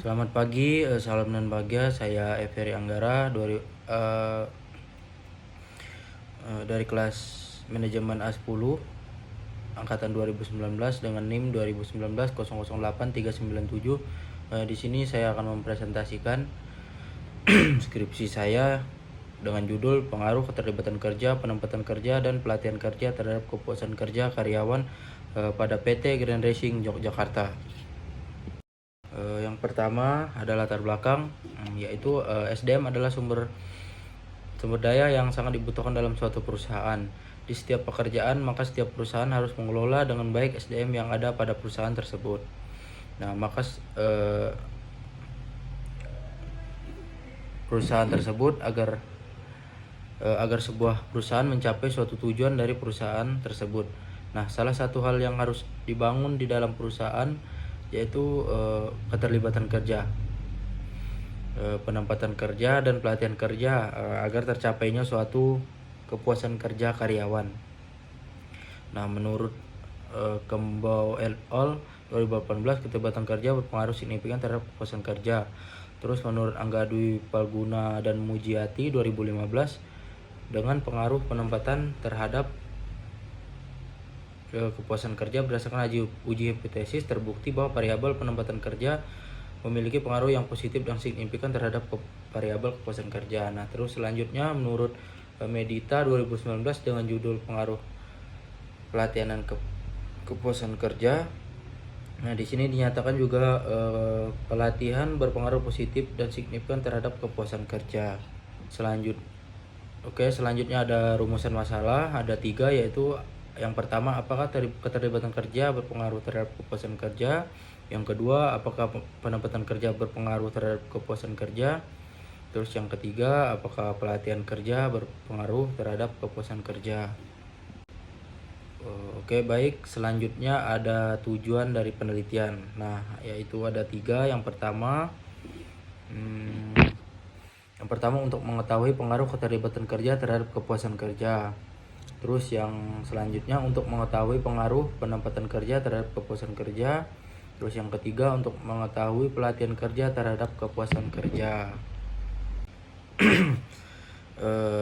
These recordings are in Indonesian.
Selamat pagi, salam dan bahagia. Saya Eferi Anggara dari kelas manajemen A10 angkatan 2019 dengan NIM 2019-008397. Di sini saya akan mempresentasikan skripsi saya dengan judul Pengaruh Keterlibatan Kerja, Penempatan Kerja, dan Pelatihan Kerja terhadap Kepuasan Kerja Karyawan pada PT Grand Racing Yogyakarta. Yang pertama ada latar belakang, yaitu SDM adalah sumber daya yang sangat dibutuhkan dalam suatu perusahaan. Di setiap pekerjaan, maka setiap perusahaan harus mengelola dengan baik SDM yang ada pada perusahaan tersebut. Nah, maka perusahaan tersebut agar sebuah perusahaan mencapai suatu tujuan dari perusahaan tersebut. Nah, salah satu hal yang harus dibangun di dalam perusahaan yaitu keterlibatan kerja, penempatan kerja, dan pelatihan kerja agar tercapainya suatu kepuasan kerja karyawan. Nah, menurut Kembau et al. 2018, keterlibatan kerja berpengaruh signifikan terhadap kepuasan kerja. Terus menurut Angga Dwi Palguna dan Mujiati 2015, dengan pengaruh penempatan terhadap kepuasan kerja berdasarkan uji hipotesis terbukti bahwa variabel penempatan kerja memiliki pengaruh yang positif dan signifikan terhadap variabel kepuasan kerja. Nah, terus selanjutnya menurut Medita 2019 dengan judul Pengaruh Pelatihan dan Kepuasan Kerja. Nah, di sini dinyatakan juga pelatihan berpengaruh positif dan signifikan terhadap kepuasan kerja. Selanjutnya ada rumusan masalah, ada 3, yaitu yang pertama, apakah keterlibatan kerja berpengaruh terhadap kepuasan kerja? Yang kedua, apakah penempatan kerja berpengaruh terhadap kepuasan kerja? Terus yang ketiga, apakah pelatihan kerja berpengaruh terhadap kepuasan kerja? Baik. Selanjutnya ada tujuan dari penelitian. Nah, yaitu ada 3. Yang pertama untuk mengetahui pengaruh keterlibatan kerja terhadap kepuasan kerja. Terus yang selanjutnya untuk mengetahui pengaruh penempatan kerja terhadap kepuasan kerja. Terus yang ketiga untuk mengetahui pelatihan kerja terhadap kepuasan kerja.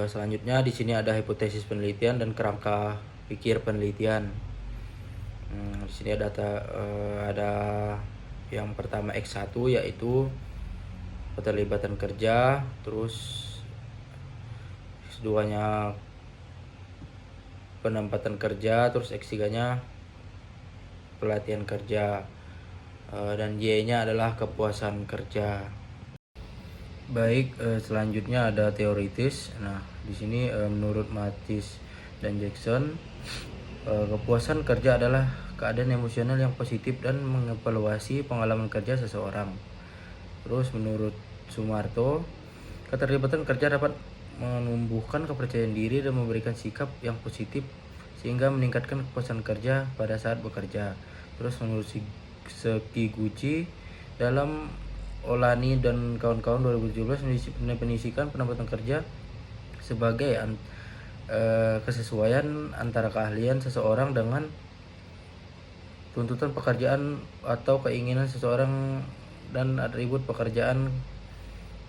Selanjutnya di sini ada hipotesis penelitian dan kerangka pikir penelitian. Di sini ada yang pertama X1, yaitu keterlibatan kerja. Terus X2-nya penempatan kerja, terus X3-nya pelatihan kerja, dan Y-nya adalah kepuasan kerja. Baik, selanjutnya ada teoritis. Nah, di sini menurut Mathis dan Jackson, kepuasan kerja adalah keadaan emosional yang positif dan mengevaluasi pengalaman kerja seseorang. Terus menurut Sumarto, keterlibatan kerja dapat menumbuhkan kepercayaan diri dan memberikan sikap yang positif sehingga meningkatkan kepuasan kerja pada saat bekerja. Terus menurut Sekiguchi dalam Olani dan kawan-kawan 2017 mendefinisikan penempatan kerja sebagai kesesuaian antara keahlian seseorang dengan tuntutan pekerjaan atau keinginan seseorang dan atribut pekerjaan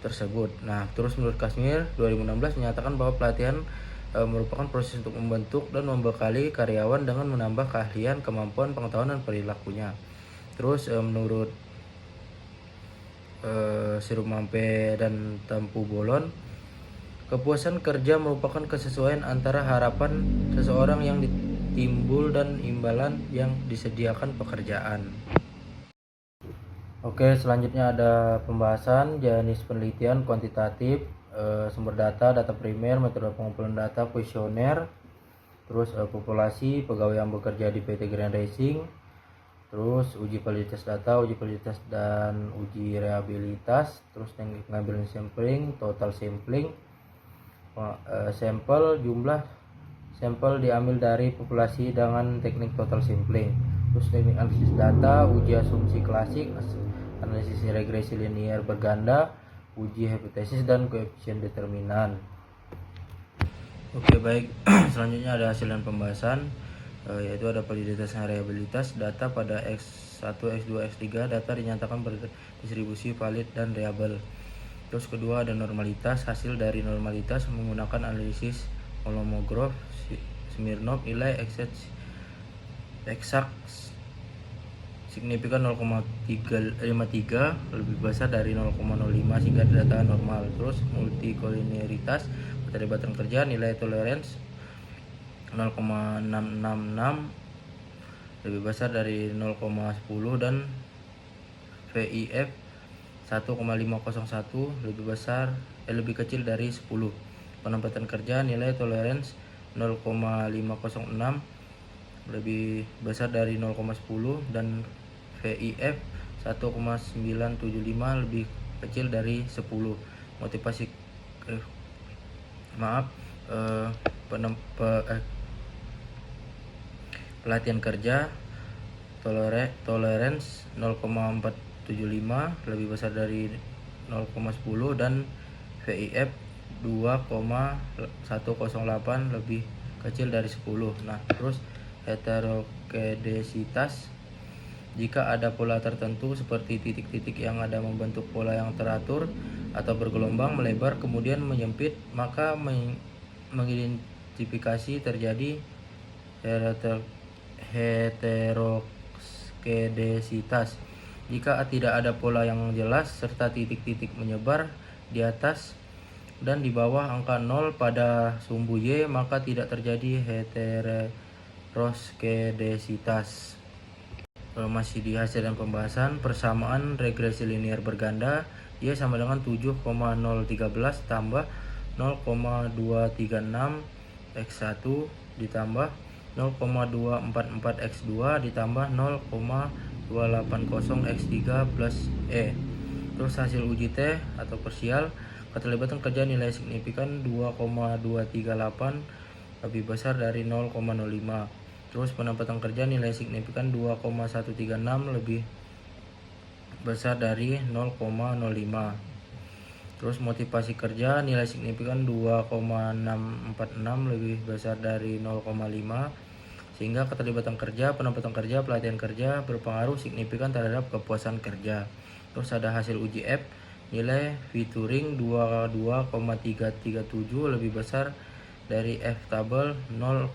tersebut. Nah, terus menurut Kasmir 2016 menyatakan bahwa pelatihan merupakan proses untuk membentuk dan membekali karyawan dengan menambah keahlian, kemampuan, pengetahuan, dan perilakunya. Terus menurut Sirumampe dan Tampu Bolon, kepuasan kerja merupakan kesesuaian antara harapan seseorang yang ditimbul dan imbalan yang disediakan pekerjaan. Selanjutnya ada pembahasan jenis penelitian kuantitatif, sumber data primer, metode pengumpulan data, kuesioner, terus populasi pegawai yang bekerja di PT Grand Racing, terus uji validitas data, uji validitas dan uji reliabilitas, terus teknik pengambilan sampling, total sampling, jumlah sampel diambil dari populasi dengan teknik total sampling, terus teknik analisis data, uji asumsi klasik, analisis regresi linear berganda, uji hipotesis, dan koefisien determinan. Baik. Selanjutnya ada hasil dan pembahasan. yaitu ada validitas dan reliabilitas data pada X1, X2, X3. Data dinyatakan berdistribusi valid dan reliable. Terus kedua ada normalitas. Hasil dari normalitas menggunakan analisis Kolmogorov Smirnov nilai eksak signifikan 0,53 lebih besar dari 0,05 sehingga data normal. Terus multikoliniaritas keterlibatan kerja nilai tolerance 0,666 lebih besar dari 0,10 dan VIF 1,501 lebih kecil dari 10. Penempatan kerja nilai tolerance 0,506 lebih besar dari 0,10 dan VIF 1,975 lebih kecil dari 10. Motivasi pelatihan kerja tolerance 0,475 lebih besar dari 0,10 dan VIF 2,108 lebih kecil dari 10. Nah, terus heterokedesitas, jika ada pola tertentu seperti titik-titik yang ada membentuk pola yang teratur atau bergelombang melebar kemudian menyempit, maka mengidentifikasi terjadi heterokedesitas. Jika tidak ada pola yang jelas serta titik-titik menyebar di atas dan di bawah angka 0 pada sumbu Y, maka tidak terjadi heterokedesitas. Masih di hasil dan pembahasan, persamaan regresi linear berganda Y sama dengan 7,013 tambah 0,236 X1 ditambah 0,244 X2 ditambah 0,280 X3 plus E. Terus hasil uji T atau parsial, keterlibatan kerja nilai signifikan 2,238 lebih besar dari 0,05. Terus penempatan kerja nilai signifikan 2,136 lebih besar dari 0,05. Terus motivasi kerja nilai signifikan 2,646 lebih besar dari 0,5 sehingga keterlibatan kerja, penempatan kerja, pelatihan kerja berpengaruh signifikan terhadap kepuasan kerja. Terus ada hasil uji F nilai Turing 22,337 lebih besar dari F tabel 0,000.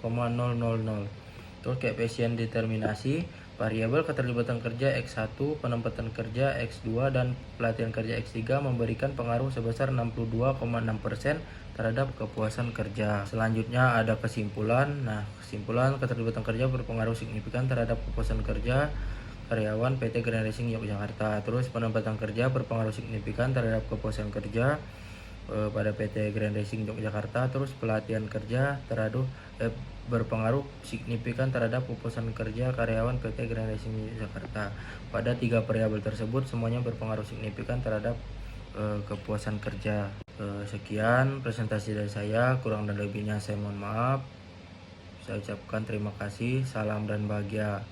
Terus koefisien determinasi variabel keterlibatan kerja X1, penempatan kerja X2 dan pelatihan kerja X3 memberikan pengaruh sebesar 62,6% terhadap kepuasan kerja. Selanjutnya ada kesimpulan. Nah, kesimpulan keterlibatan kerja berpengaruh signifikan terhadap kepuasan kerja karyawan PT Grand Racing Yogyakarta. Terus penempatan kerja berpengaruh signifikan terhadap kepuasan kerja pada PT Grand Racing Yogyakarta. Terus pelatihan kerja berpengaruh signifikan terhadap kepuasan kerja karyawan PT Grand Racing Yogyakarta. Pada 3 variabel tersebut semuanya berpengaruh signifikan terhadap kepuasan kerja. Sekian presentasi dari saya, kurang dan lebihnya saya mohon maaf. Saya ucapkan terima kasih, salam dan bahagia.